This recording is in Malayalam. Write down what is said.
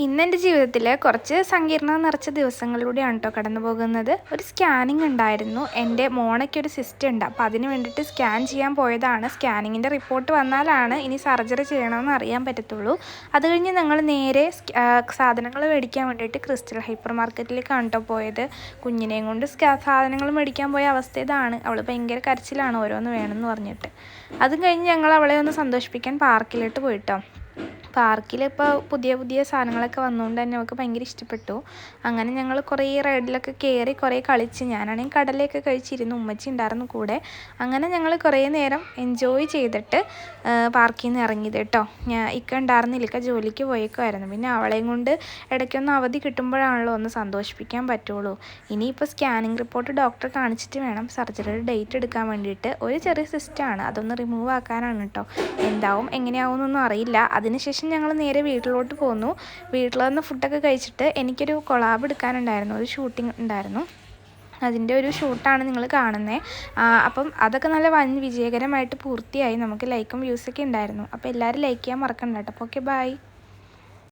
ഇന്നെൻ്റെ ജീവിതത്തിൽ കുറച്ച് സങ്കീർണത നിറച്ച ദിവസങ്ങളിലൂടെയാണ് കേട്ടോ കടന്നു പോകുന്നത്. ഒരു സ്കാനിങ് ഉണ്ടായിരുന്നു. എൻ്റെ മോണയ്ക്കൊരു സിസ്റ്റ് ഉണ്ട്. അപ്പോൾ അതിന് വേണ്ടിയിട്ട് സ്കാൻ ചെയ്യാൻ പോയതാണ്. സ്കാനിങ്ങിൻ്റെ റിപ്പോർട്ട് വന്നാലാണ് ഇനി സർജറി ചെയ്യണമെന്ന് അറിയാൻ പറ്റത്തുള്ളൂ. അത് കഴിഞ്ഞ് ഞങ്ങൾ നേരെ സാധനങ്ങൾ മേടിക്കാൻ വേണ്ടിയിട്ട് ക്രിസ്റ്റൽ ഹൈപ്പർ മാർക്കറ്റിലേക്കാണ് കേട്ടോ പോയത്. കുഞ്ഞിനെയും കൊണ്ട് സാധനങ്ങൾ മേടിക്കാൻ പോയ അവസ്ഥ ഇതാണ്. അവൾ ഭയങ്കര കരച്ചിലാണ് ഓരോന്ന് വേണമെന്ന് പറഞ്ഞിട്ട്. അതും കഴിഞ്ഞ് ഞങ്ങൾ അവളെ ഒന്ന് സന്തോഷിപ്പിക്കാൻ പാർക്കിലോട്ട് പോയിട്ടോ. പാർക്കിൽ ഇപ്പോൾ പുതിയ പുതിയ സാധനങ്ങളൊക്കെ വന്നുകൊണ്ട് തന്നെ അവൾക്ക് ഭയങ്കര ഇഷ്ടപ്പെട്ടു. അങ്ങനെ ഞങ്ങൾ കുറേ റൈഡിലൊക്കെ കയറി കുറേ കളിച്ച്, ഞാനാണെങ്കിൽ കടലയൊക്കെ കഴിച്ചിരുന്നു, ഉമ്മച്ചി ഉണ്ടായിരുന്നു കൂടെ. അങ്ങനെ ഞങ്ങൾ കുറേ നേരം എൻജോയ് ചെയ്തിട്ട് പാർക്കിൽ നിന്ന് ഇറങ്ങിയത് കേട്ടോ. ഇക്ക ഉണ്ടായിരുന്നില്ല, ഇക്ക ജോലിക്ക് പോയേക്കുമായിരുന്നു. പിന്നെ അവളെയും കൊണ്ട് ഇടയ്ക്കൊന്ന് അവധി കിട്ടുമ്പോഴാണല്ലോ ഒന്ന് സന്തോഷിപ്പിക്കാൻ പറ്റുള്ളൂ. ഇനിയിപ്പോൾ സ്കാനിങ് റിപ്പോർട്ട് ഡോക്ടറെ കാണിച്ചിട്ട് വേണം സർജറിയുടെ ഡേറ്റ് എടുക്കാൻ വേണ്ടിയിട്ട്. ഒരു ചെറിയ സിസ്റ്റാണ്, അതൊന്ന് റിമൂവ് ആക്കാനാണ് കേട്ടോ. എന്താവും എങ്ങനെയാവും എന്നൊന്നും അറിയില്ല. അതിനുശേഷം ഞങ്ങൾ നേരെ വീട്ടിലോട്ട് പോന്നു. വീട്ടിൽ വന്ന് ഫുഡൊക്കെ കഴിച്ചിട്ട് എനിക്കൊരു കൊളാബ് എടുക്കാനുണ്ടായിരുന്നു, ഒരു ഷൂട്ടിംഗ് ഉണ്ടായിരുന്നു. അതിൻ്റെ ഒരു ഷൂട്ടാണ് നിങ്ങൾ കാണുന്നത്. അപ്പം അതൊക്കെ നല്ല വിജയകരമായിട്ട് പൂർത്തിയായി. നമുക്ക് ലൈക്കും വ്യൂസൊക്കെ ഉണ്ടായിരുന്നു. അപ്പോൾ എല്ലാവരും ലൈക്ക് ചെയ്യാൻ മറക്കണ്ട കേട്ടോ. അപ്പോൾ ഓക്കെ, ബൈ.